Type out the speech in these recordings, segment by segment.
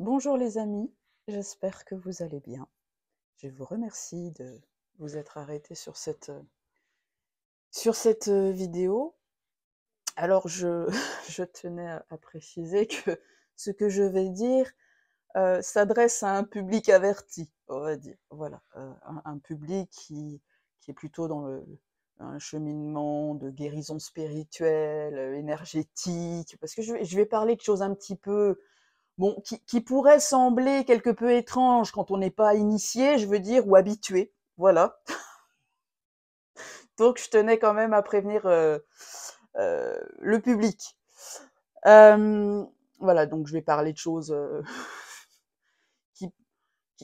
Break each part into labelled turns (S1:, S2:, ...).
S1: Bonjour les amis, j'espère que vous allez bien. Je vous remercie de vous être arrêtés sur cette vidéo. Alors je tenais à préciser que ce que je vais dire s'adresse à un public averti, on va dire. Voilà, un public qui est plutôt dans un cheminement de guérison spirituelle, énergétique, parce que je vais parler de choses un petit peu bon, qui pourrait sembler quelque peu étrange quand on n'est pas initié, je veux dire, ou habitué. Voilà. Donc, je tenais quand même à prévenir le public. Euh, voilà, donc je vais parler de choses qui,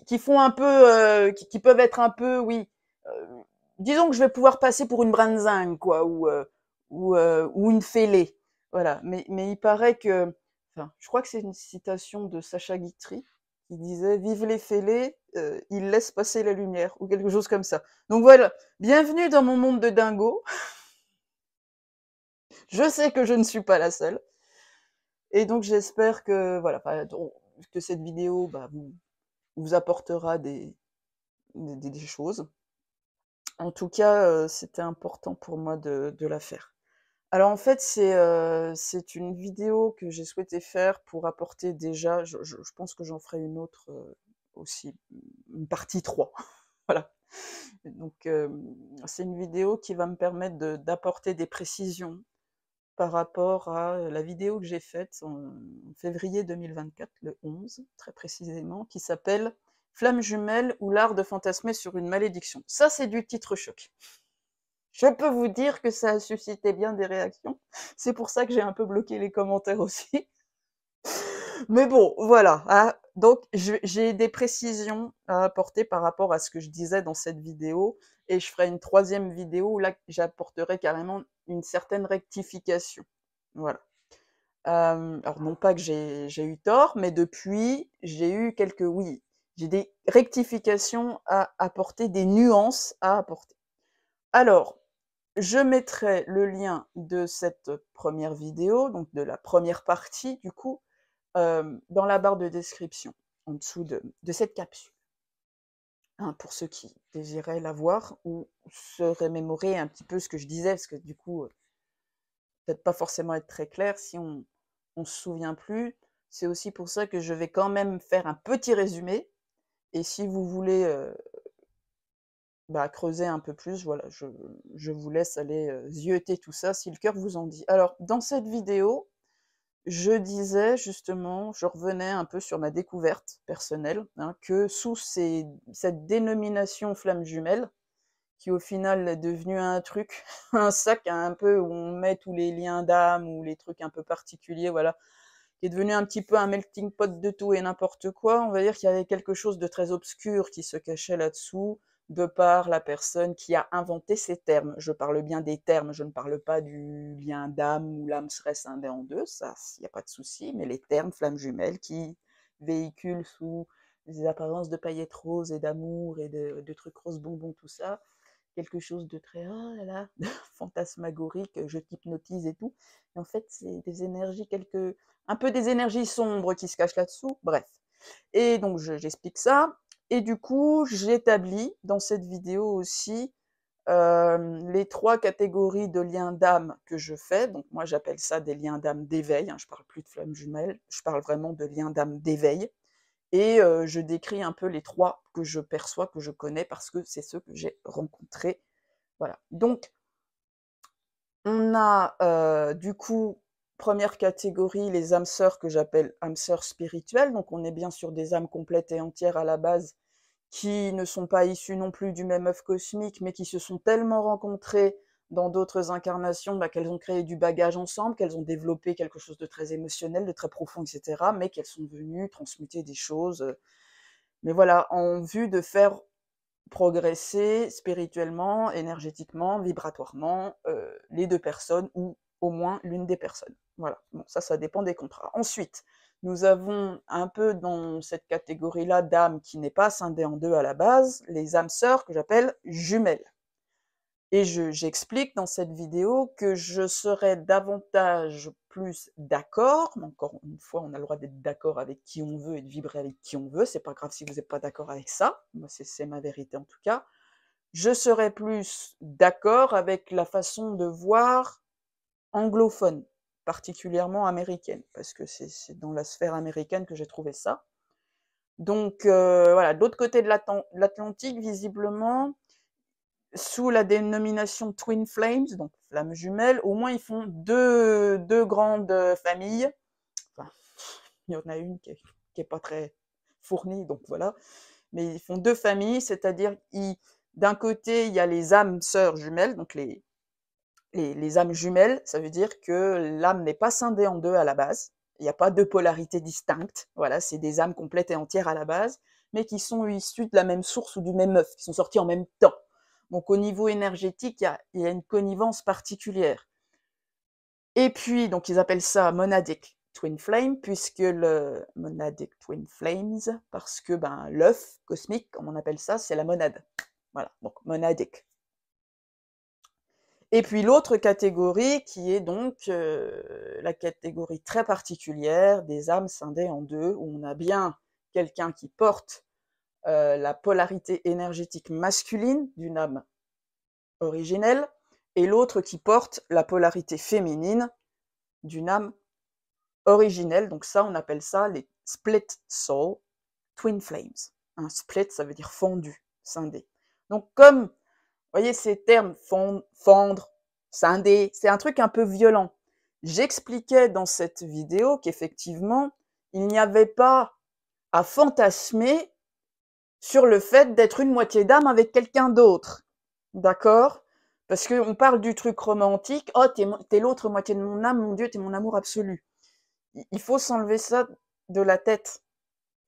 S1: qui font un peu, qui peuvent être un peu, oui. euh, Disons que je vais pouvoir passer pour une branzingue, quoi, ou une fêlée. Voilà. Mais il paraît que, enfin, je crois que c'est une citation de Sacha Guitry qui disait "Vive les fêlés, ils laissent passer la lumière", ou quelque chose comme ça. Donc voilà. Bienvenue dans mon monde de dingo. Je sais que je ne suis pas la seule. Et donc j'espère que, voilà, que cette vidéo, bah, vous apportera des choses. En tout cas, c'était important pour moi de la faire. Alors en fait, c'est une vidéo que j'ai souhaité faire pour apporter déjà, je pense que j'en ferai une autre aussi, une partie 3. Voilà. Donc c'est une vidéo qui va me permettre d'apporter des précisions par rapport à la vidéo que j'ai faite en février 2024, le 11, très précisément, qui s'appelle Flamme jumelle ou l'art de fantasmer sur une malédiction. Ça, c'est du titre choc. Je peux vous dire que ça a suscité bien des réactions. C'est pour ça que j'ai un peu bloqué les commentaires aussi. Mais bon, voilà. Hein. Donc, j'ai des précisions à apporter par rapport à ce que je disais dans cette vidéo. Et je ferai une troisième vidéo où là, j'apporterai carrément une certaine rectification. Voilà. Alors, non pas que j'ai eu tort, mais depuis, j'ai eu quelques... Oui, j'ai des rectifications à apporter, des nuances à apporter. Alors, je mettrai le lien de cette première vidéo, donc de la première partie du coup, dans la barre de description, en dessous de cette capsule, hein, pour ceux qui désiraient la voir ou se remémorer un petit peu ce que je disais, parce que du coup, peut-être pas forcément être très clair si on se souvient plus. C'est aussi pour ça que je vais quand même faire un petit résumé. Et si vous voulez creuser un peu plus, voilà, je vous laisse aller zioter tout ça si le cœur vous en dit. Alors, dans cette vidéo, je disais justement, je revenais un peu sur ma découverte personnelle, hein, que sous cette dénomination flamme jumelle, qui au final est devenu un truc, un sac un peu où on met tous les liens d'âme ou les trucs un peu particuliers, voilà, qui est devenu un petit peu un melting pot de tout et n'importe quoi. On va dire qu'il y avait quelque chose de très obscur qui se cachait là-dessous, de par la personne qui a inventé ces termes. Je parle bien des termes, je ne parle pas du lien d'âme où l'âme serait scindée en deux, ça, il n'y a pas de souci, mais les termes flammes jumelles qui véhiculent sous des apparences de paillettes roses et d'amour et de trucs roses bonbons, tout ça, quelque chose de très oh là là, de fantasmagorique, je t'hypnotise et tout. Et en fait, c'est des énergies un peu des énergies sombres qui se cachent là-dessous. Bref. Et donc j'explique ça. Et du coup, j'établis dans cette vidéo aussi les trois catégories de liens d'âme que je fais. Donc moi, j'appelle ça des liens d'âme d'éveil. Hein, je parle plus de flammes jumelles. Je parle vraiment de liens d'âme d'éveil. Et je décris un peu les trois que je perçois, que je connais, parce que c'est ceux que j'ai rencontrés. Voilà. Donc, on a du coup, première catégorie, les âmes sœurs que j'appelle âmes sœurs spirituelles. Donc, on est bien sur des âmes complètes et entières à la base, qui ne sont pas issues non plus du même œuf cosmique, mais qui se sont tellement rencontrées dans d'autres incarnations qu'elles ont créé du bagage ensemble, qu'elles ont développé quelque chose de très émotionnel, de très profond, etc., mais qu'elles sont venues transmuter des choses. Mais voilà, en vue de faire progresser spirituellement, énergétiquement, vibratoirement, les deux personnes, ou au moins l'une des personnes. Voilà, bon, ça dépend des contrats. Ensuite, nous avons un peu dans cette catégorie-là d'âmes qui n'est pas scindée en deux à la base, les âmes sœurs que j'appelle jumelles. Et j'explique dans cette vidéo que je serais davantage plus d'accord, mais encore une fois, on a le droit d'être d'accord avec qui on veut et de vibrer avec qui on veut, c'est pas grave si vous n'êtes pas d'accord avec ça, moi c'est ma vérité en tout cas. Je serais plus d'accord avec la façon de voir anglophone, particulièrement américaine, parce que c'est dans la sphère américaine que j'ai trouvé ça. Donc voilà, de l'autre côté de l'Atlantique, visiblement, sous la dénomination Twin Flames, donc flammes jumelles, au moins ils font deux grandes familles. Enfin, il y en a une qui est pas très fournie, donc voilà. Mais ils font deux familles, c'est-à-dire d'un côté il y a les âmes sœurs jumelles, donc les âmes jumelles, ça veut dire que l'âme n'est pas scindée en deux à la base. Il n'y a pas deux polarités distinctes. Voilà, c'est des âmes complètes et entières à la base, mais qui sont issues de la même source ou du même œuf, qui sont sorties en même temps. Donc au niveau énergétique, il y a une connivence particulière. Et puis, donc ils appellent ça monadic twin flame, puisque le monadic twin flames, parce que l'œuf cosmique, comme on appelle ça, c'est la monade. Voilà, donc monadic. Et puis l'autre catégorie qui est donc la catégorie très particulière des âmes scindées en deux, où on a bien quelqu'un qui porte la polarité énergétique masculine d'une âme originelle, et l'autre qui porte la polarité féminine d'une âme originelle. Donc ça, on appelle ça les split soul twin flames. Un split, ça veut dire fondu, scindé. Donc comme, vous voyez, ces termes fondre, scinder, c'est un truc un peu violent. J'expliquais dans cette vidéo qu'effectivement, il n'y avait pas à fantasmer sur le fait d'être une moitié d'âme avec quelqu'un d'autre. D'accord? Parce qu'on parle du truc romantique. Oh, t'es l'autre moitié de mon âme, mon Dieu, t'es mon amour absolu. Il faut s'enlever ça de la tête.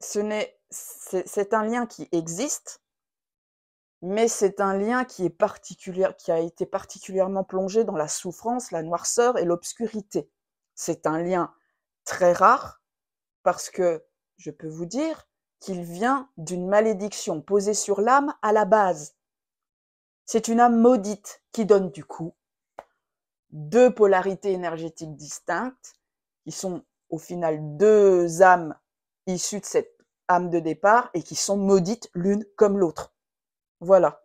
S1: C'est un lien qui existe, mais c'est un lien qui a été particulièrement plongé dans la souffrance, la noirceur et l'obscurité. C'est un lien très rare parce que je peux vous dire qu'il vient d'une malédiction posée sur l'âme à la base. C'est une âme maudite qui donne du coup deux polarités énergétiques distinctes, qui sont au final deux âmes issues de cette âme de départ et qui sont maudites l'une comme l'autre. Voilà.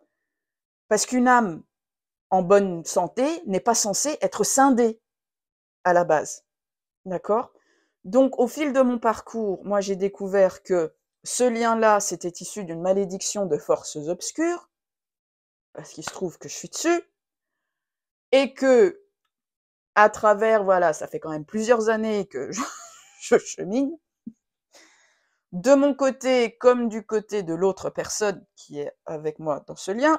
S1: Parce qu'une âme en bonne santé n'est pas censée être scindée à la base. D'accord? Donc, au fil de mon parcours, moi, j'ai découvert que ce lien-là, c'était issu d'une malédiction de forces obscures, parce qu'il se trouve que je suis dessus, et que, à travers, voilà, ça fait quand même plusieurs années que je chemine, de mon côté comme du côté de l'autre personne qui est avec moi dans ce lien,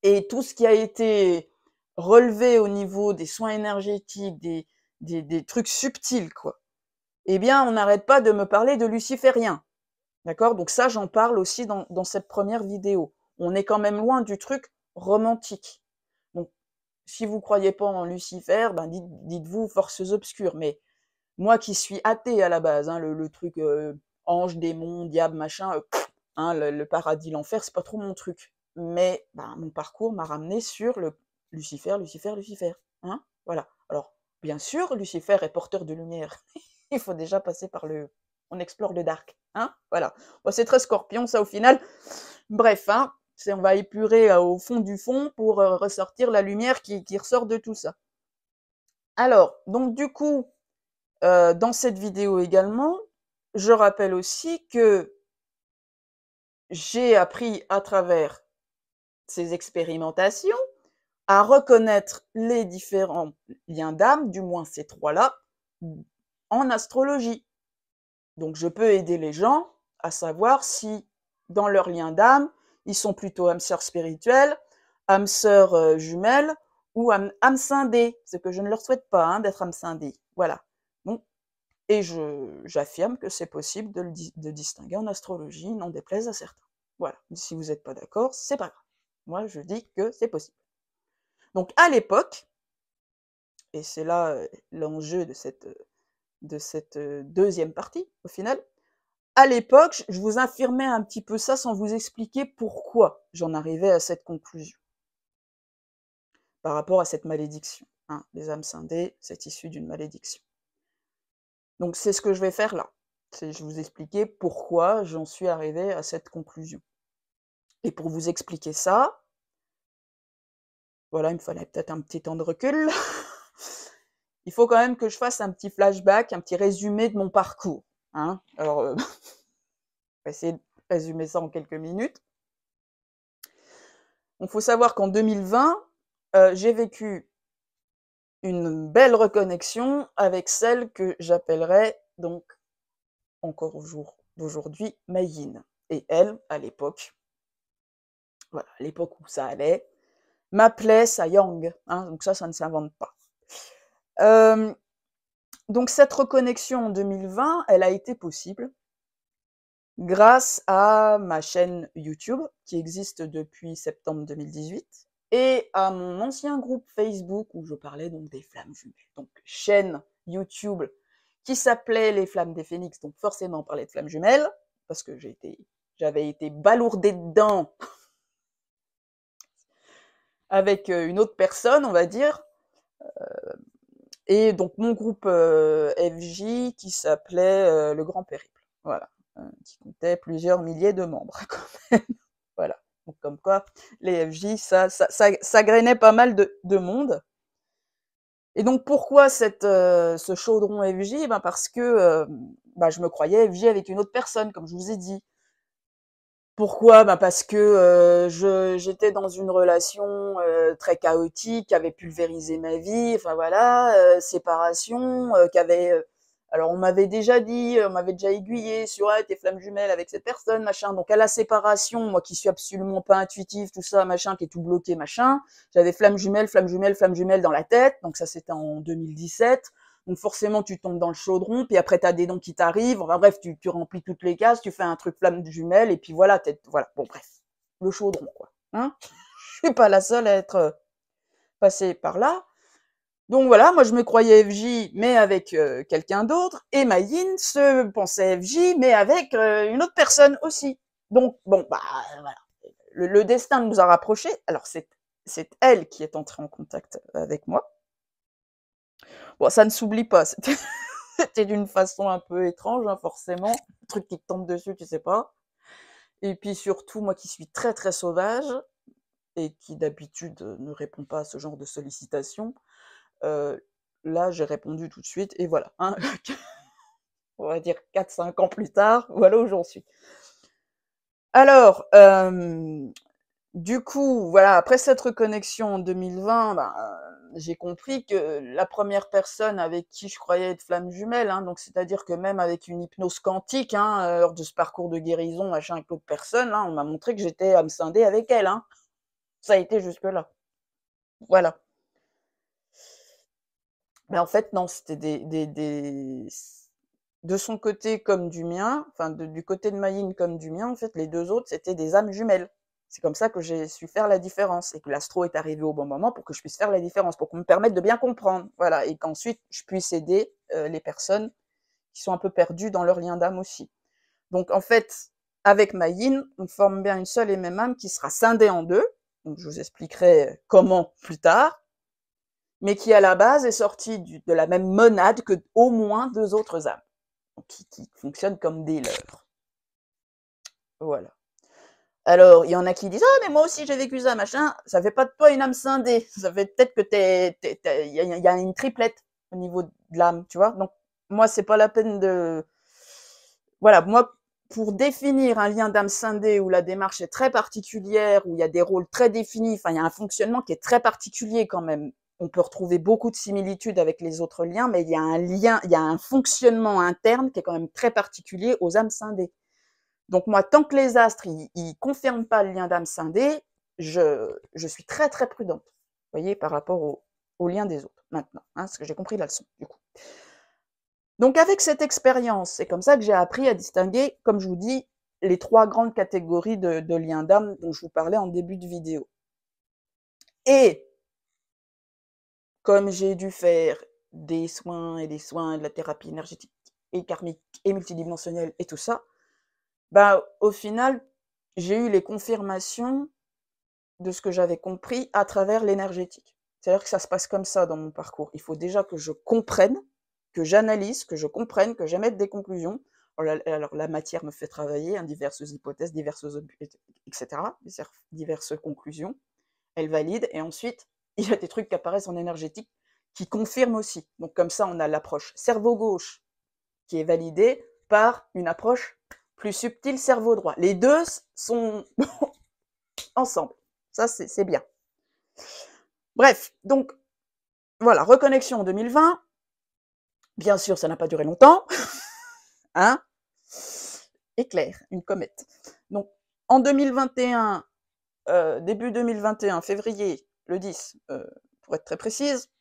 S1: et tout ce qui a été relevé au niveau des soins énergétiques, des trucs subtils, quoi. Eh bien, on n'arrête pas de me parler de luciférien. D'accord? Donc ça, j'en parle aussi dans cette première vidéo. On est quand même loin du truc romantique. Donc, si vous croyez pas en Lucifer, dites-vous forces obscures. Mais moi qui suis athée à la base, hein, le truc ange, démon, diable, machin, le paradis, l'enfer, c'est pas trop mon truc. Mais mon parcours m'a ramené sur le Lucifer, Lucifer, Lucifer. Hein, voilà. Alors, bien sûr, Lucifer est porteur de lumière. Il faut déjà passer par on explore le dark. Hein, voilà. Bon, c'est très scorpion, ça, au final. Bref, hein, on va épurer au fond du fond pour ressortir la lumière qui ressort de tout ça. Alors, donc du coup, dans cette vidéo également, je rappelle aussi que j'ai appris à travers ces expérimentations à reconnaître les différents liens d'âme, du moins ces trois-là, en astrologie. Donc je peux aider les gens à savoir si, dans leur lien d'âme, ils sont plutôt âmes sœurs spirituelles, âmes sœurs jumelles ou âmes scindées, ce que je ne leur souhaite pas, d'être âmes scindées. Voilà. Donc, et j'affirme que c'est possible de distinguer en astrologie, n'en déplaise à certains. Voilà. Si vous n'êtes pas d'accord, c'est pas grave. Moi, je dis que c'est possible. Donc, à l'époque, et c'est là l'enjeu de cette deuxième partie, au final, à l'époque, je vous affirmais un petit peu ça sans vous expliquer pourquoi j'en arrivais à cette conclusion. par rapport à cette malédiction. Hein. Les âmes scindées, c'est issu d'une malédiction. Donc c'est ce que je vais faire là. Je vais vous expliquer pourquoi j'en suis arrivée à cette conclusion. Et pour vous expliquer ça, voilà, il me fallait peut-être un petit temps de recul. Il faut quand même que je fasse un petit flashback, un petit résumé de mon parcours. Hein. Alors, on va essayer de résumer ça en quelques minutes. Il faut savoir qu'en 2020, j'ai vécu une belle reconnexion avec celle que j'appellerais donc encore au jour d'aujourd'hui Mayine. Et elle, à l'époque, voilà, à l'époque où ça allait, m'appelait sa Yang. Hein, donc ça ne s'invente pas. Donc cette reconnexion en 2020, elle a été possible grâce à ma chaîne YouTube qui existe depuis septembre 2018 et à mon ancien groupe Facebook où je parlais donc des flammes jumelles. Donc chaîne YouTube qui s'appelait Les Flammes des Phénix, donc forcément on parlait de flammes jumelles parce que j'avais été balourdée dedans avec une autre personne, on va dire. Et donc mon groupe FJ qui s'appelait Le Grand Périple, voilà, qui comptait plusieurs milliers de membres quand même. Voilà, donc comme quoi les FJ, ça grainait pas mal de monde. Et donc pourquoi ce chaudron FJ? Ben parce que je me croyais FJ avec une autre personne, comme je vous ai dit. Pourquoi? Ben parce que j'étais dans une relation très chaotique, qui avait pulvérisé ma vie, enfin voilà, séparation, alors on m'avait déjà dit, on m'avait déjà aiguillé sur tes flammes jumelles avec cette personne, machin. Donc à la séparation, moi qui suis absolument pas intuitive, tout ça, machin, qui est tout bloqué, machin, j'avais flammes jumelles, flammes jumelles, flammes jumelles dans la tête. Donc ça c'était en 2017. Donc forcément, tu tombes dans le chaudron, puis après, tu as des dons qui t'arrivent. Enfin bref, tu remplis toutes les cases, tu fais un truc flamme jumelle, et puis voilà, voilà. Bon, bref, le chaudron, quoi. Hein. Je suis pas la seule à être passée par là. Donc voilà, moi je me croyais FJ, mais avec quelqu'un d'autre, et Mayine se pensait FJ, mais avec une autre personne aussi. Donc, bon, voilà. Le destin nous a rapprochés. Alors, c'est elle qui est entrée en contact avec moi. Bon, ça ne s'oublie pas, c'était d'une façon un peu étrange, hein, forcément. Un truc qui te tombe dessus, tu sais pas. Et puis surtout, moi qui suis très très sauvage, et qui d'habitude ne répond pas à ce genre de sollicitations, là j'ai répondu tout de suite, et voilà. Hein, on va dire 4-5 ans plus tard, voilà où j'en suis. Alors, du coup, voilà, après cette reconnexion en 2020, j'ai compris que la première personne avec qui je croyais être flamme jumelle, hein, donc c'est-à-dire que même avec une hypnose quantique, hein, lors de ce parcours de guérison, machin, avec l'autre personne, hein, on m'a montré que j'étais âme scindée avec elle. Hein. Ça a été jusque-là. Voilà. Mais en fait, non, c'était de son côté comme du mien, enfin du côté de Mayine comme du mien, en fait, les deux autres, c'était des âmes jumelles. C'est comme ça que j'ai su faire la différence et que l'astro est arrivé au bon moment pour que je puisse faire la différence, pour qu'on me permette de bien comprendre, voilà, et qu'ensuite je puisse aider les personnes qui sont un peu perdues dans leur lien d'âme aussi. Donc en fait, avec Mayine, on forme bien une seule et même âme qui sera scindée en deux, donc je vous expliquerai comment plus tard, mais qui à la base est sortie de la même monade que au moins deux autres âmes, qui fonctionnent comme des leurs. Voilà. Alors, il y en a qui disent « Ah, mais moi aussi j'ai vécu ça, machin », ça fait pas de toi une âme scindée, ça fait peut-être que il y a une triplette au niveau de l'âme, tu vois. Donc, moi, c'est pas la peine de... Voilà, moi, pour définir un lien d'âme scindée où la démarche est très particulière, où il y a des rôles très définis, enfin, il y a un fonctionnement qui est très particulier quand même. On peut retrouver beaucoup de similitudes avec les autres liens, mais il y a un lien, il y a un fonctionnement interne qui est quand même très particulier aux âmes scindées. Donc moi, tant que les astres, ils confirment pas le lien d'âme scindée, je suis très très prudente, vous voyez, par rapport au lien des autres, maintenant, hein, parce que j'ai compris la leçon, du coup. Donc avec cette expérience, c'est comme ça que j'ai appris à distinguer, comme je vous dis, les trois grandes catégories de liens d'âme dont je vous parlais en début de vidéo. Et comme j'ai dû faire des soins, de la thérapie énergétique et karmique et multidimensionnelle et tout ça, au final, j'ai eu les confirmations de ce que j'avais compris à travers l'énergétique. C'est-à-dire que ça se passe comme ça dans mon parcours. Il faut déjà que je comprenne, que j'analyse, que je comprenne, que j'émette des conclusions. Alors la matière me fait travailler, hein, diverses hypothèses, etc., diverses conclusions. Elle valide, et ensuite, il y a des trucs qui apparaissent en énergétique qui confirment aussi. Donc comme ça, on a l'approche cerveau gauche qui est validée par une approche plus subtile cerveau droit. Les deux sont ensemble. Ça, c'est bien. Bref, donc voilà, reconnexion en 2020. Bien sûr, ça n'a pas duré longtemps. Hein? Éclair, une comète. Donc, en 2021, début 2021, février, le 10, pour être très précise,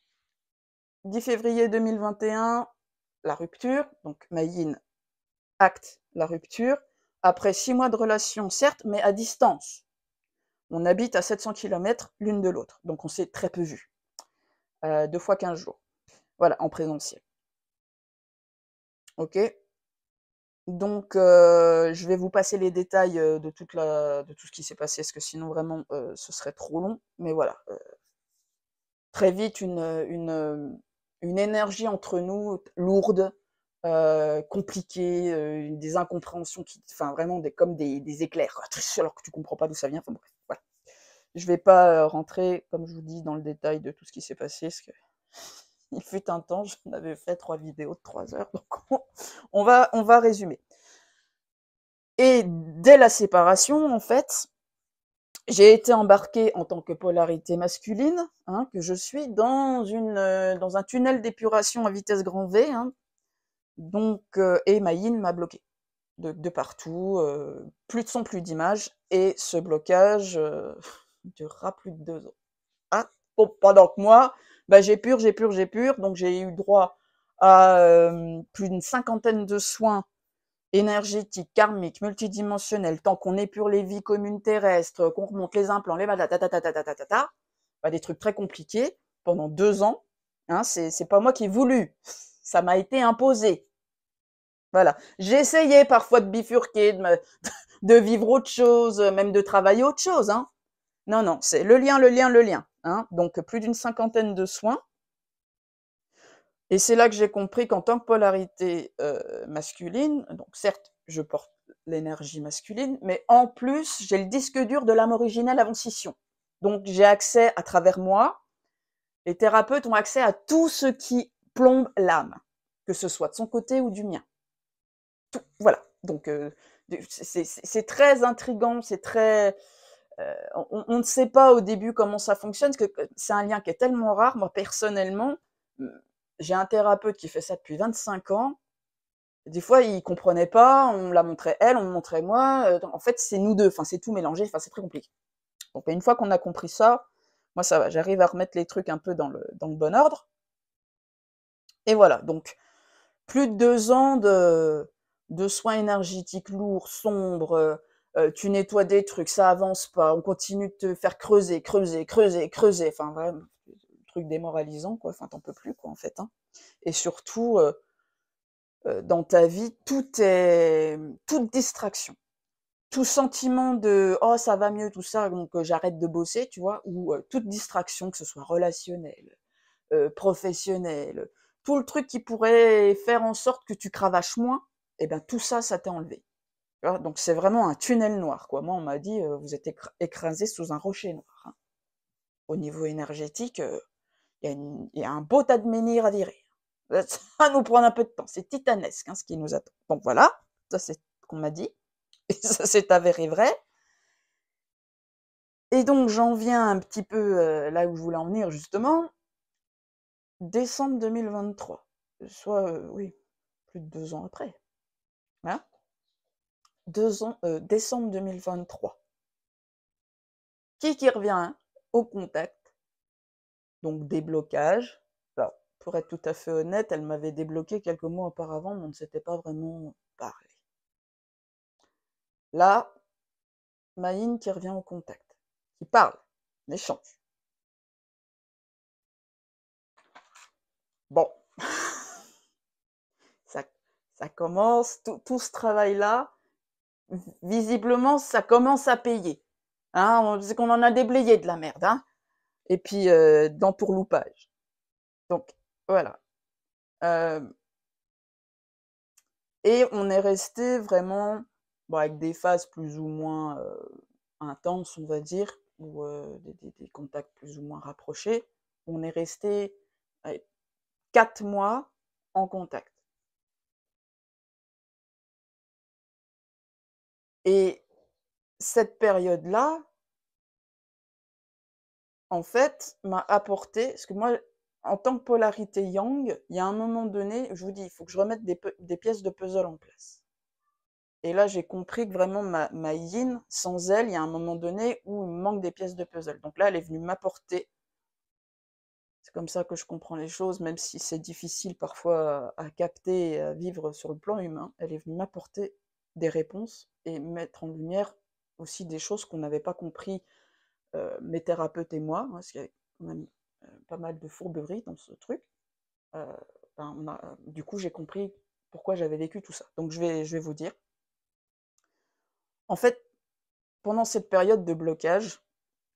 S1: 10 février 2021, la rupture. Donc, Mayine acte la rupture. Après 6 mois de relation, certes, mais à distance. On habite à 700 km l'une de l'autre. Donc, on s'est très peu vus. 2 fois 15 jours. Voilà, en présentiel. Ok. Donc, je vais vous passer les détails de tout ce qui s'est passé, parce que sinon, vraiment, ce serait trop long. Mais voilà, très vite, une énergie entre nous, lourde, compliquée, des incompréhensions enfin, vraiment comme des éclairs, quoi, alors que tu comprends pas d'où ça vient. Enfin, bref, voilà. Je vais pas rentrer, comme je vous dis, dans le détail de tout ce qui s'est passé, parce que il fut un temps, j'en avais fait 3 vidéos de 3 heures, donc on va résumer. Et dès la séparation, en fait, j'ai été embarquée en tant que polarité masculine, hein, que je suis, dans un tunnel d'épuration à vitesse grand V, hein, donc, et Mayine m'a bloqué de partout, plus de son, plus d'image, et ce blocage durera plus de 2 ans. Ah, pendant que moi, bah, j'épure, donc j'ai eu droit à plus d'une 50aine de soins énergétiques, karmiques, multidimensionnels, tant qu'on épure les vies communes terrestres, qu'on remonte les implants, les bah, des trucs très compliqués pendant 2 ans. Hein, c'est pas moi qui ai voulu, ça m'a été imposé. Voilà. J'essayais parfois de bifurquer, de vivre autre chose, même de travailler autre chose. Hein. Non, c'est le lien. Hein. Donc, plus d'une 50aine de soins. Et c'est là que j'ai compris qu'en tant que polarité masculine, donc certes, je porte l'énergie masculine, mais en plus, j'ai le disque dur de l'âme originelle avant scission. Donc, j'ai accès, à travers moi, les thérapeutes ont accès à tout ce qui plombe l'âme, que ce soit de son côté ou du mien. Tout, voilà. Donc, c'est très intriguant, c'est très... on ne sait pas au début comment ça fonctionne, parce que c'est un lien qui est tellement rare. Moi, personnellement, j'ai un thérapeute qui fait ça depuis 25 ans. Des fois, il comprenait pas, on la montrait elle, on me montrait moi. En fait, c'est nous deux, enfin, c'est tout mélangé, enfin, c'est très compliqué. Donc, une fois qu'on a compris ça, moi, ça va, j'arrive à remettre les trucs un peu dans le bon ordre. Et voilà, donc, plus de 2 ans de soins énergétiques lourds, sombres, tu nettoies des trucs, ça avance pas, on continue de te faire creuser, enfin, vraiment, truc démoralisant, quoi, enfin, t'en peux plus, quoi, en fait, hein. Et surtout, dans ta vie, toute distraction, tout sentiment de « oh, ça va mieux, tout ça, donc j'arrête de bosser », tu vois, ou toute distraction, que ce soit relationnelle, professionnelle, tout le truc qui pourrait faire en sorte que tu cravaches moins, et ben tout ça, ça t'est enlevé. Tu vois, donc c'est vraiment un tunnel noir, quoi. Moi, on m'a dit vous êtes écrasé sous un rocher noir. Hein. Au niveau énergétique, il y a un beau tas de menhirs à virer. Ça va nous prendre un peu de temps. C'est titanesque, hein, ce qui nous attend. Donc voilà, ça c'est ce qu'on m'a dit. Et ça s'est avéré vrai. Et donc j'en viens un petit peu là où je voulais en venir, justement. Décembre 2023. Soit, oui, plus de 2 ans après. Hein, 2 ans, décembre 2023. Qui revient au contact, donc déblocage. Alors, pour être tout à fait honnête, elle m'avait débloqué quelques mois auparavant, mais on ne s'était pas vraiment parlé. Là, Mayine qui revient au contact, qui parle, on échange. Bon, ça commence, tout ce travail-là, visiblement, ça commence à payer. Hein, c'est qu'on en a déblayé de la merde. Hein. et puis d'entourloupage. Donc, voilà. Et on est resté vraiment avec des phases plus ou moins intenses, on va dire, ou des contacts plus ou moins rapprochés. On est resté 4 mois en contact. Et cette période-là, en fait, m'a apporté, parce que moi, en tant que polarité yang, il y a un moment donné, je vous dis, il faut que je remette des pièces de puzzle en place. Et là, j'ai compris que vraiment ma yin, sans elle, il y a un moment donné où il me manque des pièces de puzzle. Donc là, elle est venue m'apporter. C'est comme ça que je comprends les choses, même si c'est difficile parfois à capter et à vivre sur le plan humain. Elle est venue m'apporter des réponses et mettre en lumière aussi des choses qu'on n'avait pas compris, mes thérapeutes et moi, parce qu'il y avait quand même pas mal de fourberies dans ce truc. Du coup, j'ai compris pourquoi j'avais vécu tout ça. Donc je vais vous dire. En fait, pendant cette période de blocage,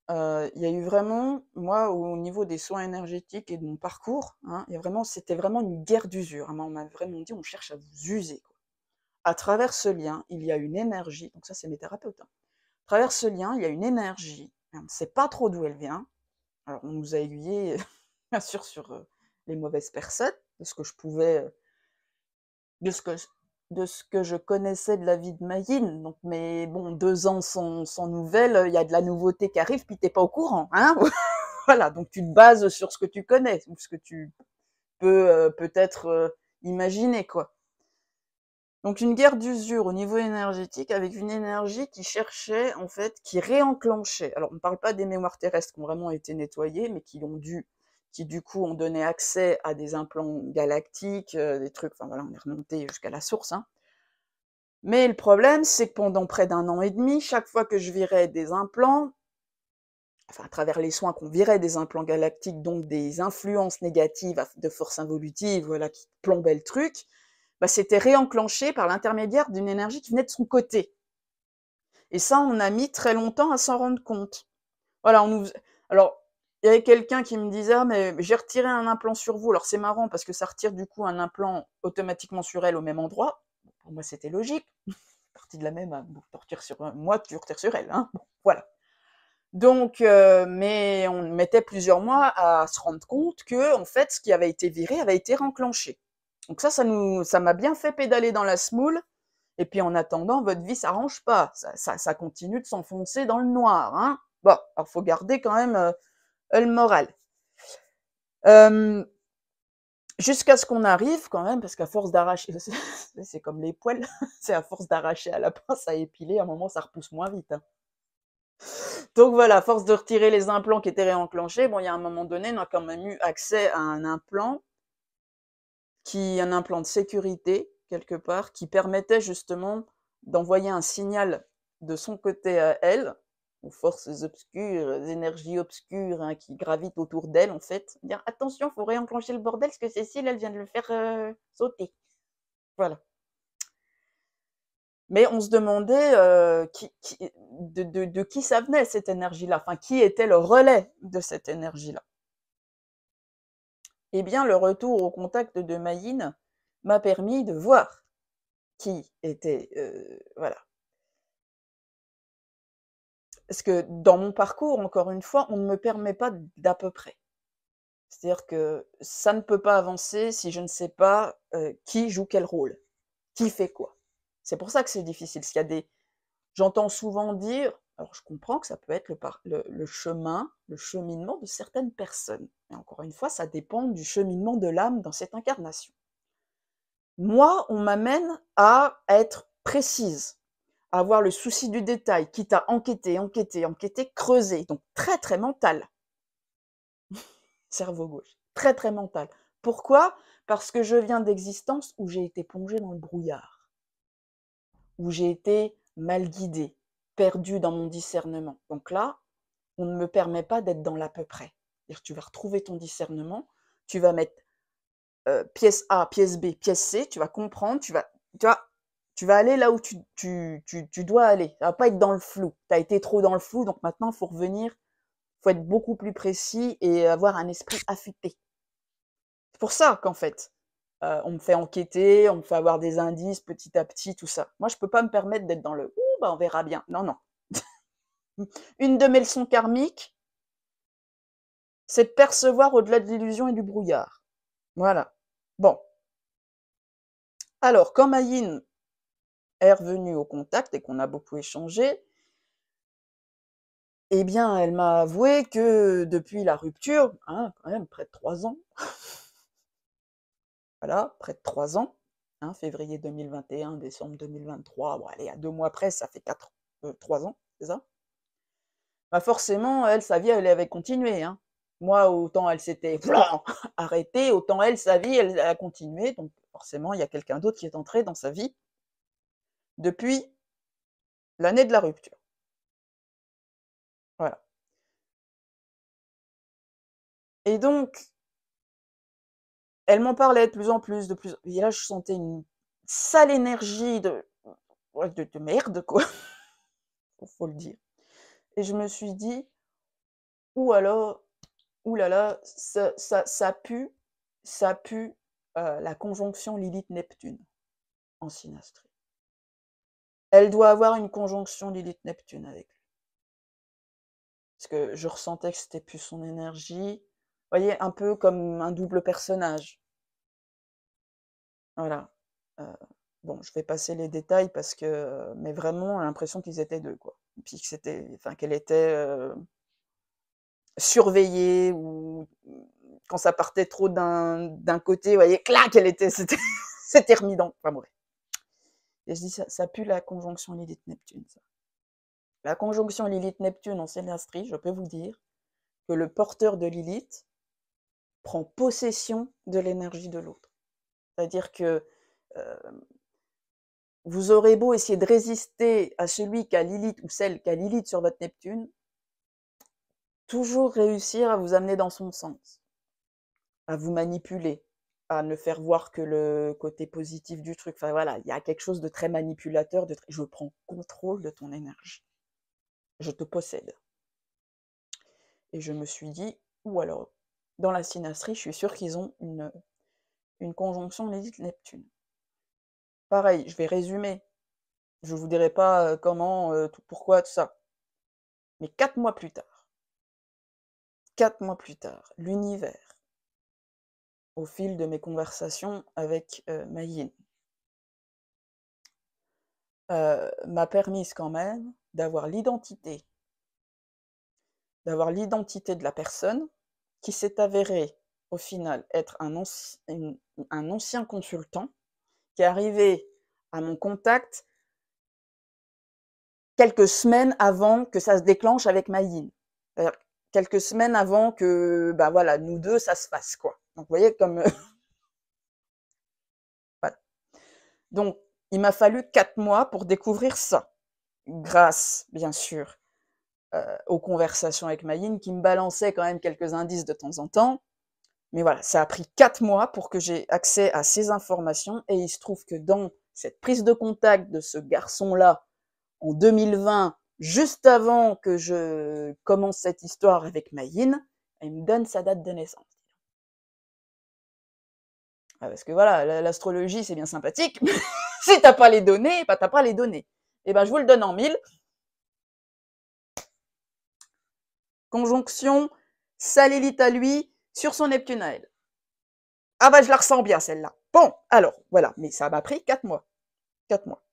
S1: il y a eu vraiment, moi, au niveau des soins énergétiques et de mon parcours, hein, c'était vraiment une guerre d'usure. Hein. On m'a vraiment dit, on cherche à vous user, quoi. À travers ce lien, il y a une énergie, donc ça, c'est mes thérapeutes. Hein. À travers ce lien, il y a une énergie, on ne sait pas trop d'où elle vient. Alors, on nous a aiguillés, bien sûr, sur les mauvaises personnes, de ce que je pouvais, de ce que je connaissais de la vie de Mayine. Donc, mais bon, 2 ans sans nouvelles, il y a de la nouveauté qui arrive, puis t'es pas au courant, hein. Voilà, donc tu te bases sur ce que tu connais, ou ce que tu peux peut-être imaginer, quoi. Donc une guerre d'usure au niveau énergétique, avec une énergie qui cherchait, en fait, qui réenclenchait. Alors, on ne parle pas des mémoires terrestres qui ont vraiment été nettoyées, mais qui du coup ont donné accès à des implants galactiques, des trucs, enfin voilà, on est remonté jusqu'à la source, hein. Mais le problème, c'est que pendant près d'1 an et demi, chaque fois que je virais des implants, enfin à travers les soins qu'on virait des implants galactiques, donc des influences négatives de force involutive, voilà, qui plombaient le truc, c'était réenclenché par l'intermédiaire d'une énergie qui venait de son côté. Et ça, on a mis très longtemps à s'en rendre compte. Voilà, alors, il y avait quelqu'un qui me disait, ah, mais j'ai retiré un implant sur vous. Alors c'est marrant parce que ça retire du coup un implant automatiquement sur elle au même endroit. Pour moi, c'était logique. Partie de la même, bon, tu retires sur moi, tu retires sur elle, hein. Bon, voilà. Donc, mais on mettait plusieurs mois à se rendre compte que, en fait, ce qui avait été viré avait été réenclenché. Donc ça m'a bien fait pédaler dans la semoule. Et puis en attendant, votre vie s'arrange pas. Ça continue de s'enfoncer dans le noir, hein. Bon, alors faut garder quand même le moral. Jusqu'à ce qu'on arrive quand même, parce qu'à force d'arracher, c'est comme les poils, c'est à force d'arracher à la pince à épiler, à un moment ça repousse moins vite. Hein. Donc voilà, à force de retirer les implants qui étaient réenclenchés, bon, il y a un moment donné, on a quand même eu accès à un implant de sécurité, quelque part, qui permettait justement d'envoyer un signal de son côté à elle, aux forces obscures, aux énergies obscures hein, qui gravitent autour d'elle, en fait. Dire attention, il faut réenclencher le bordel, parce que Cécile, elle vient de le faire sauter. Voilà. Mais on se demandait de qui ça venait, cette énergie-là, enfin, qui était le relais de cette énergie-là. Eh bien, le retour au contact de Mayine m'a permis de voir qui était, voilà. Parce que dans mon parcours, encore une fois, on ne me permet pas d'à peu près. C'est-à-dire que ça ne peut pas avancer si je ne sais pas qui joue quel rôle, qui fait quoi. C'est pour ça que c'est difficile. Parce qu'il y a j'entends souvent dire, alors je comprends que ça peut être le cheminement de certaines personnes. Mais encore une fois, ça dépend du cheminement de l'âme dans cette incarnation. Moi, on m'amène à être précise, à avoir le souci du détail, quitte à enquêter, creuser, donc très très mental. Cerveau gauche, très très mental. Pourquoi ? Parce que je viens d'existences où j'ai été plongée dans le brouillard, où j'ai été mal guidée, perdue dans mon discernement. Donc là, on ne me permet pas d'être dans l'à peu près. C'est-à-dire que tu vas retrouver ton discernement, tu vas mettre pièce A, pièce B, pièce C, tu vas comprendre, tu vas aller là où tu dois aller. Ça va pas être dans le flou. Tu as été trop dans le flou, donc maintenant, il faut revenir faut être beaucoup plus précis et avoir un esprit affûté. C'est pour ça qu'en fait, on me fait enquêter, on me fait avoir des indices petit à petit, tout ça. Moi, je peux pas me permettre d'être dans le « ouh, bah, on verra bien ». Non, non. Une de mes leçons karmiques, c'est de percevoir au-delà de l'illusion et du brouillard. Voilà. Bon. Alors, quand Mayine est revenue au contact et qu'on a beaucoup échangé, eh bien, elle m'a avoué que depuis la rupture, hein, quand même près de 3 ans, voilà, près de 3 ans, hein, février 2021, décembre 2023, bon allez, à 2 mois près, ça fait 3 ans, c'est ça? Bah forcément, elle, sa vie, elle avait continué, hein. Moi, autant elle s'était arrêtée, autant elle, sa vie, elle a continué. Donc forcément, il y a quelqu'un d'autre qui est entré dans sa vie depuis l'année de la rupture. Voilà. Et donc, elle m'en parlait de plus en plus, de plus. Et là, je sentais une sale énergie ouais, de merde, quoi. Faut le dire. Et je me suis dit, ou alors, ouh là là, ça pue la conjonction Lilith-Neptune en synastrie. Elle doit avoir une conjonction Lilith-Neptune avec lui. Parce que je ressentais que c'était plus son énergie. Vous voyez, un peu comme un double personnage. Voilà. Bon, je vais passer les détails parce que, mais vraiment, l'impression qu'ils étaient deux, quoi. Puis que c'était, enfin, qu'elle était surveillée ou quand ça partait trop d'un côté, vous voyez, clac, elle était, c'était remis dans. Enfin bref. Et je dis, ça pue la conjonction Lilith-Neptune, ça. La conjonction Lilith-Neptune en synastrie, je peux vous dire que le porteur de Lilith prend possession de l'énergie de l'autre. C'est-à-dire que vous aurez beau essayer de résister à celui qui a Lilith ou celle qui a Lilith sur votre Neptune, toujours réussir à vous amener dans son sens, à vous manipuler, à ne faire voir que le côté positif du truc. Enfin voilà, il y a quelque chose de très manipulateur, je prends contrôle de ton énergie, je te possède. Et je me suis dit, ou alors, dans la synastrie, je suis sûre qu'ils ont une conjonction Lilith-Neptune. Pareil, je vais résumer. Je ne vous dirai pas comment, pourquoi, tout ça. Mais 4 mois plus tard, l'univers, au fil de mes conversations avec Mayine, m'a permis quand même d'avoir l'identité de la personne qui s'est avéré au final être un ancien consultant qui est arrivé à mon contact quelques semaines avant que ça se déclenche avec Mayine. Quelques semaines avant que, bah voilà, nous deux, ça se fasse, quoi. Donc, vous voyez, comme... voilà. Donc, il m'a fallu 4 mois pour découvrir ça. Grâce, bien sûr, aux conversations avec Mayine, qui me balançait quand même quelques indices de temps en temps. Mais voilà, ça a pris 4 mois pour que j'ai accès à ces informations. Et il se trouve que dans cette prise de contact de ce garçon-là, en 2020, juste avant que je commence cette histoire avec Mayine, elle me donne sa date de naissance. Parce que voilà, l'astrologie, c'est bien sympathique, mais si t'as pas les données, bah t'as pas les données. Et ben je vous le donne en 1000. Conjonction, sa Lilith à lui sur son Neptune à elle. Ah bah je la ressens bien celle-là. Bon, alors, voilà, mais ça m'a pris 4 mois. 4 mois.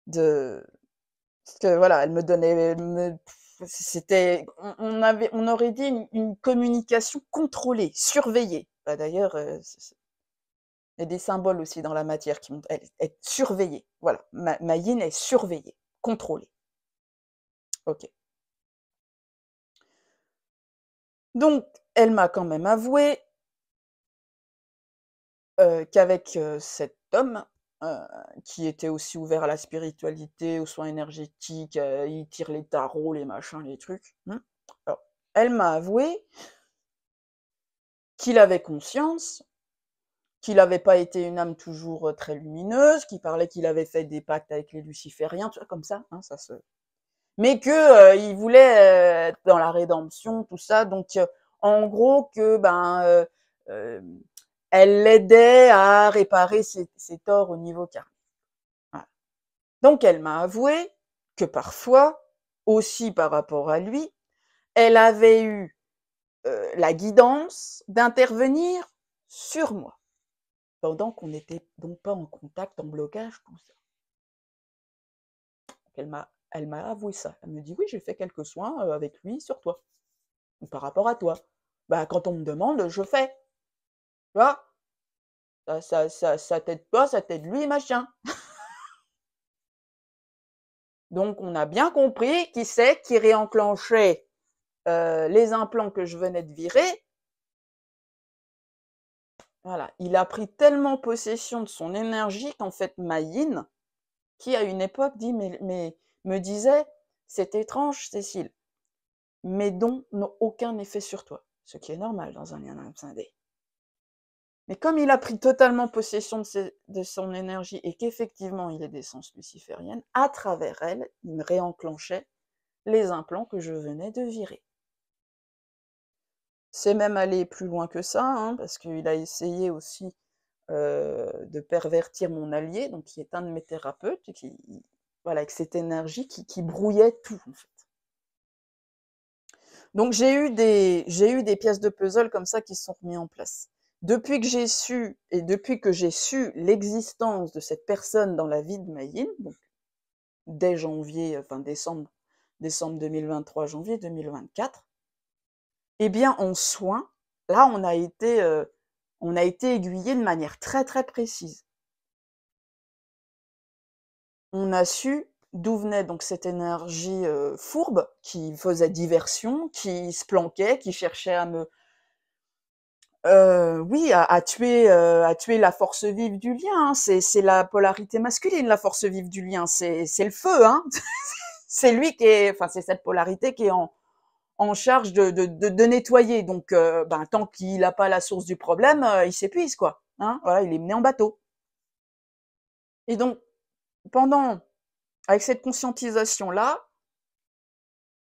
S1: Parce que voilà, elle me donnait... C'était... On aurait dit une communication contrôlée, surveillée. Bah, d'ailleurs, il y a des symboles aussi dans la matière qui montrent... Elle est surveillée. Voilà, ma yin est surveillée, contrôlée. Ok. Donc, elle m'a quand même avoué qu'avec cet homme, qui était aussi ouvert à la spiritualité, aux soins énergétiques, il tire les tarots, les machins, les trucs. Alors, elle m'a avoué qu'il avait conscience, qu'il n'avait pas été une âme toujours très lumineuse, qu'il parlait qu'il avait fait des pactes avec les lucifériens, tu vois, comme ça, hein, ça se... mais que il voulait être dans la rédemption, tout ça. Donc, en gros, que elle l'aidait à réparer ses torts au niveau karmique. Voilà. Donc, elle m'a avoué que parfois, aussi par rapport à lui, elle avait eu la guidance d'intervenir sur moi, pendant qu'on n'était donc pas en contact, en blocage, tout ça. Elle m'a avoué ça. Elle me dit oui, j'ai fait quelques soins avec lui sur toi, ou par rapport à toi. Bah, quand on me demande, je fais. Tu vois, ça t'aide pas, ça t'aide lui, machin. Donc, on a bien compris qui c'est qui réenclenchait les implants que je venais de virer. Voilà, il a pris tellement possession de son énergie qu'en fait, ma yin, qui à une époque me disait, c'est étrange, Cécile, mes dons n'ont aucun effet sur toi, ce qui est normal dans un lien scindé. Mais comme il a pris totalement possession de son énergie et qu'effectivement il est d'essence luciférienne, à travers elle, il me réenclenchait les implants que je venais de virer. C'est même allé plus loin que ça, hein, parce qu'il a essayé aussi de pervertir mon allié, donc qui est un de mes thérapeutes, voilà, avec cette énergie qui brouillait tout, en fait. Donc j'ai eu des pièces de puzzle comme ça qui se sont remises en place. Depuis que j'ai su l'existence de cette personne dans la vie de Maïn, donc dès décembre 2023, janvier 2024, eh bien en soins, là on a été aiguillé de manière très très précise. On a su d'où venait donc cette énergie fourbe qui faisait diversion, qui se planquait, qui cherchait oui, à tuer la force vive du lien, hein. C'est la polarité masculine, la force vive du lien, c'est le feu, hein. C'est lui c'est cette polarité qui est en charge de nettoyer. Donc, tant qu'il n'a pas la source du problème, il s'épuise, quoi. Hein, voilà, il est mené en bateau. Et donc, avec cette conscientisation-là,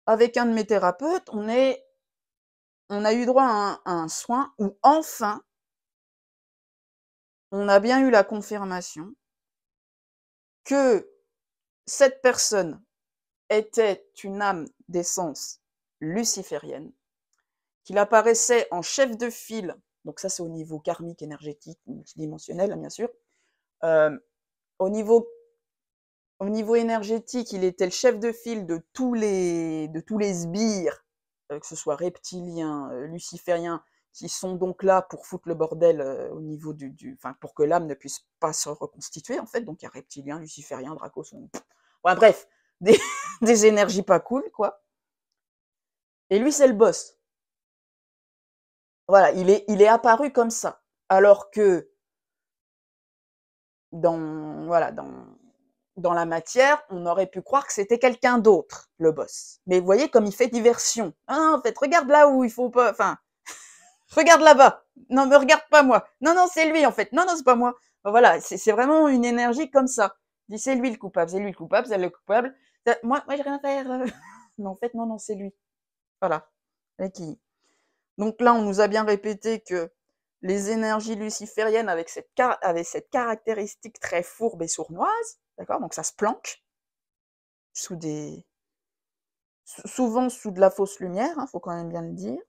S1: avec un de mes thérapeutes, on a eu droit à un soin où enfin, on a bien eu la confirmation que cette personne était une âme d'essence luciférienne, qu'il apparaissait en chef de file, donc ça c'est au niveau karmique, énergétique, multidimensionnel, bien sûr. Euh, au niveau énergétique, il était le chef de file de tous les sbires, que ce soit reptiliens, lucifériens, qui sont donc là pour foutre le bordel au niveau pour que l'âme ne puisse pas se reconstituer, en fait. Donc il y a reptiliens, lucifériens, dracos, ouais, bref, des énergies pas cool, quoi. Et lui, c'est le boss. Voilà, il est apparu comme ça. Alors que dans la matière, on aurait pu croire que c'était quelqu'un d'autre, le boss. Mais vous voyez comme il fait diversion. Ah, en fait, regarde là où il faut pas, regarde là-bas. Non, me regarde pas moi. Non, non, c'est lui en fait. Non, non, c'est pas moi. Voilà, c'est vraiment une énergie comme ça. Il dit c'est lui le coupable, c'est lui le coupable, c'est le coupable. Moi, j'ai rien à faire. Mais en fait, non, non, c'est lui. Voilà. Donc là, on nous a bien répété que les énergies lucifériennes avaient cette caractéristique très fourbe et sournoise, d'accord? Donc ça se planque souvent sous de la fausse lumière, faut quand même bien le dire.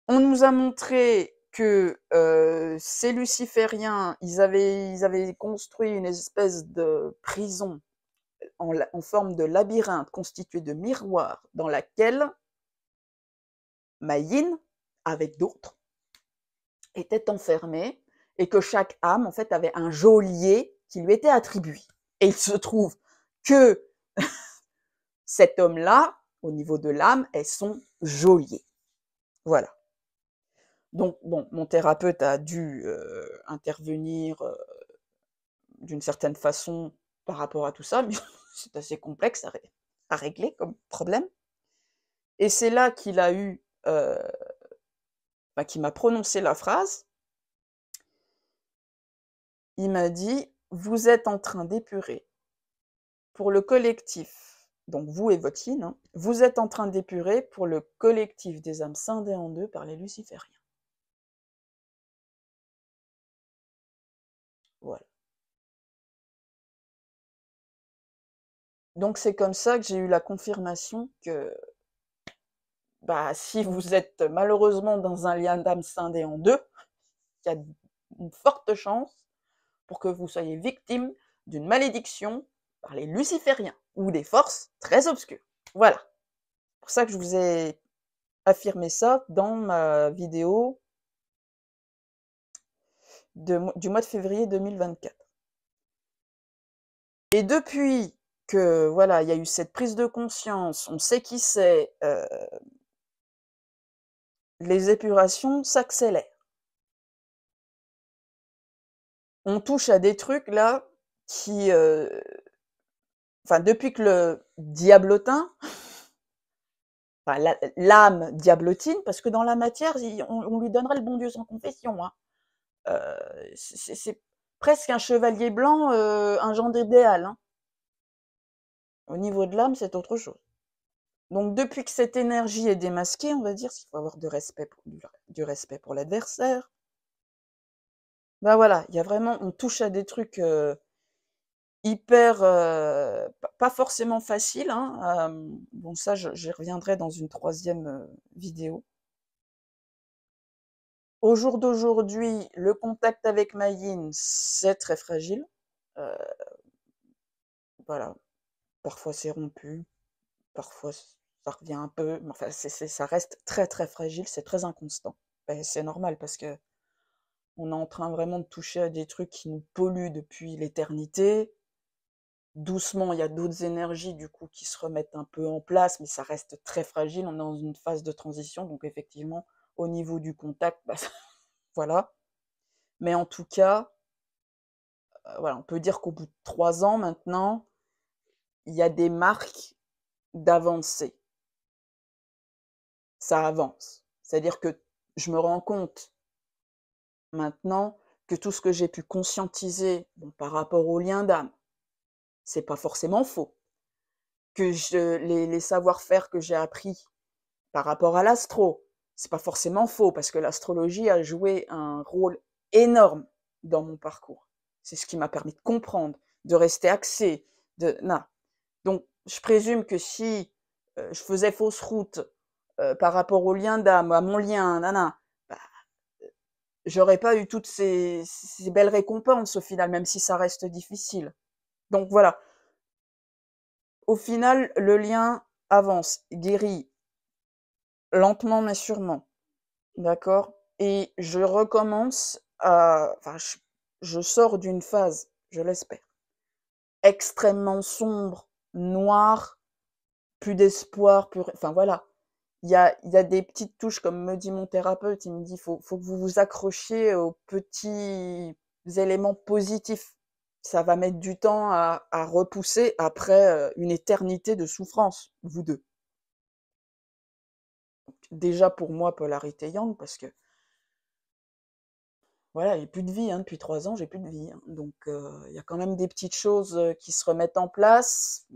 S1: On nous a montré que ces lucifériens, ils avaient construit une espèce de prison en forme de labyrinthe constitué de miroirs dans laquelle Maïn, avec d'autres, était enfermée et que chaque âme, en fait, avait un geôlier qui lui était attribué. Et il se trouve que cet homme-là, au niveau de l'âme, est son geôlier. Voilà. Donc, bon, mon thérapeute a dû intervenir d'une certaine façon par rapport à tout ça, mais c'est assez complexe à régler comme problème. Et c'est là qu'il a eu, qu'il m'a prononcé la phrase. Il m'a dit, vous êtes en train d'épurer pour le collectif, donc vous et votre yin, hein, vous êtes en train d'épurer pour le collectif des âmes scindées en deux par les lucifériens. Voilà. Donc c'est comme ça que j'ai eu la confirmation que bah, si vous êtes malheureusement dans un lien d'âme scindé en deux, il y a une forte chance pour que vous soyez victime d'une malédiction par les lucifériens ou des forces très obscures. Voilà. C'est pour ça que je vous ai affirmé ça dans ma vidéo du mois de février 2024. Et depuis que voilà, il y a eu cette prise de conscience, on sait qui c'est, les épurations s'accélèrent. On touche à des trucs là qui, enfin depuis que le diablotin, enfin l'âme diablotine, parce que dans la matière, on lui donnerait le bon Dieu sans confession, hein. C'est presque un chevalier blanc, un genre d'idéal, hein. Au niveau de l'âme, c'est autre chose. Donc depuis que cette énergie est démasquée, on va dire, parce qu'il faut avoir du respect pour l'adversaire, ben voilà, il y a vraiment, on touche à des trucs hyper, pas forcément faciles, hein. Bon ça, j'y reviendrai dans une troisième vidéo. Au jour d'aujourd'hui, le contact avec ma yin, c'est très fragile. Euh, voilà, parfois c'est rompu, parfois ça revient un peu, mais enfin ça reste très très fragile, c'est très inconstant. Ben, c'est normal parce que on est en train vraiment de toucher à des trucs qui nous polluent depuis l'éternité. Doucement, il y a d'autres énergies du coup qui se remettent un peu en place, mais ça reste très fragile. On est dans une phase de transition, donc effectivement, au niveau du contact, bah, voilà. Mais en tout cas, voilà, on peut dire qu'au bout de 3 ans maintenant, il y a des marques d'avancée. Ça avance. C'est-à-dire que je me rends compte maintenant que tout ce que j'ai pu conscientiser par rapport au lien d'âme, c'est pas forcément faux. Que les savoir-faire que j'ai appris par rapport à l'astro, c'est pas forcément faux, parce que l'astrologie a joué un rôle énorme dans mon parcours. C'est ce qui m'a permis de comprendre, de rester axé, non. Donc, je présume que si je faisais fausse route par rapport au lien d'âme, à mon lien, bah, j'aurais pas eu toutes ces belles récompenses au final, même si ça reste difficile. Donc voilà, au final, le lien avance, guérit lentement mais sûrement, d'accord? Et je recommence à, enfin, je sors d'une phase, je l'espère, extrêmement sombre, noire, plus d'espoir, plus, enfin voilà. Il y a des petites touches, comme me dit mon thérapeute, il me dit, faut que vous vous accrochiez aux petits éléments positifs. Ça va mettre du temps à repousser après une éternité de souffrance, vous deux. Donc, déjà pour moi, polarité yang, parce que voilà, il n'y a plus de vie, hein, depuis 3 ans, j'ai plus de vie, hein. Donc il y a quand même des petites choses qui se remettent en place.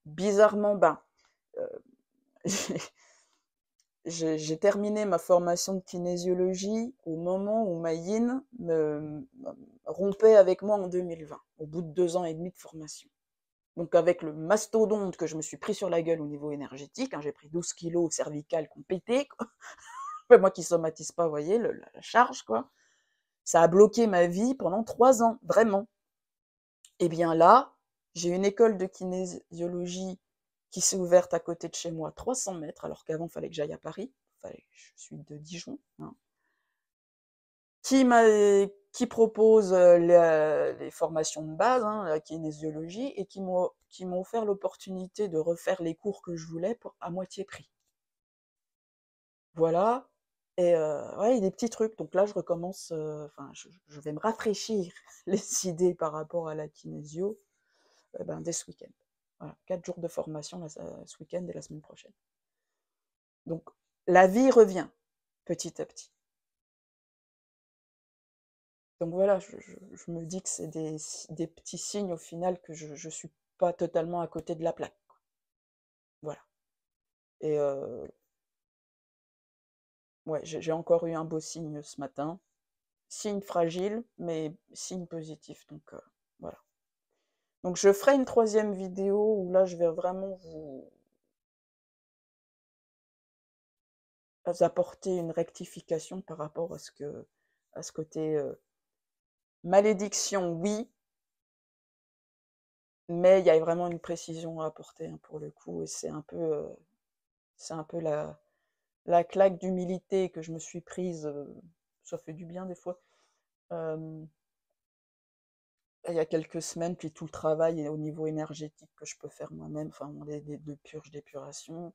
S1: Bizarrement, euh, j'ai terminé ma formation de kinésiologie au moment où ma yin rompait avec moi en 2020, au bout de 2 ans et demi de formation. Donc avec le mastodonte que je me suis pris sur la gueule au niveau énergétique, hein, j'ai pris 12 kilos cervicales qui ont pété, quoi. Moi qui somatise pas, vous voyez, la charge, quoi. Ça a bloqué ma vie pendant 3 ans, vraiment. Et bien là, j'ai une école de kinésiologie qui s'est ouverte à côté de chez moi, 300 mètres, alors qu'avant, il fallait que j'aille à Paris. Je suis de Dijon, hein, qui propose les formations de base, hein, la kinésiologie, et qui m'ont offert l'opportunité de refaire les cours que je voulais à moitié prix. Voilà. Et ouais, il y a des petits trucs. Donc là, je recommence, enfin, je vais me rafraîchir les idées par rapport à la kinésio dès ce week-end. Voilà, 4 jours de formation là, ce week-end et la semaine prochaine. Donc, la vie revient petit à petit. Donc voilà, je me dis que c'est des petits signes au final que je suis pas totalement à côté de la plaque, quoi. Voilà. Et ouais, j'ai encore eu un beau signe ce matin. Signe fragile, mais signe positif, donc voilà. Donc je ferai une 3e vidéo où là je vais vraiment vous apporter une rectification par rapport à ce côté malédiction, oui, mais il y a vraiment une précision à apporter, hein, pour le coup, et c'est un peu la claque d'humilité que je me suis prise, ça fait du bien des fois, il y a quelques semaines, puis tout le travail au niveau énergétique que je peux faire moi-même, enfin de purge, d'épuration.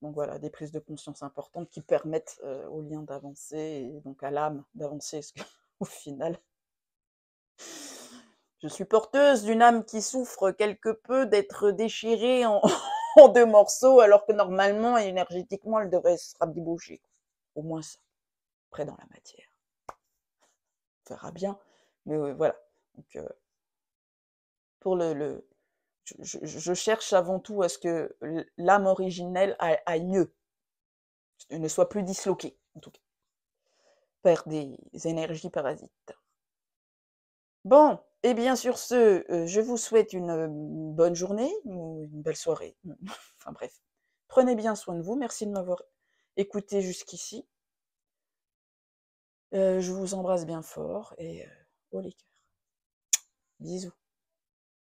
S1: Donc voilà, des prises de conscience importantes qui permettent au lien d'avancer, et donc à l'âme d'avancer, parce qu'au final, je suis porteuse d'une âme qui souffre quelque peu d'être déchirée en, en 2 morceaux, alors que normalement, énergétiquement, elle devrait se rabiboucher. Au moins ça, après dans la matière. On verra bien, mais voilà. Donc, pour je cherche avant tout à ce que l'âme originelle aille mieux, ne soit plus disloquée, en tout cas, par des énergies parasites. Bon, et bien sur ce, je vous souhaite une bonne journée ou une belle soirée. Enfin bref, prenez bien soin de vous. Merci de m'avoir écouté jusqu'ici. Je vous embrasse bien fort et haut les cœurs. Bisous.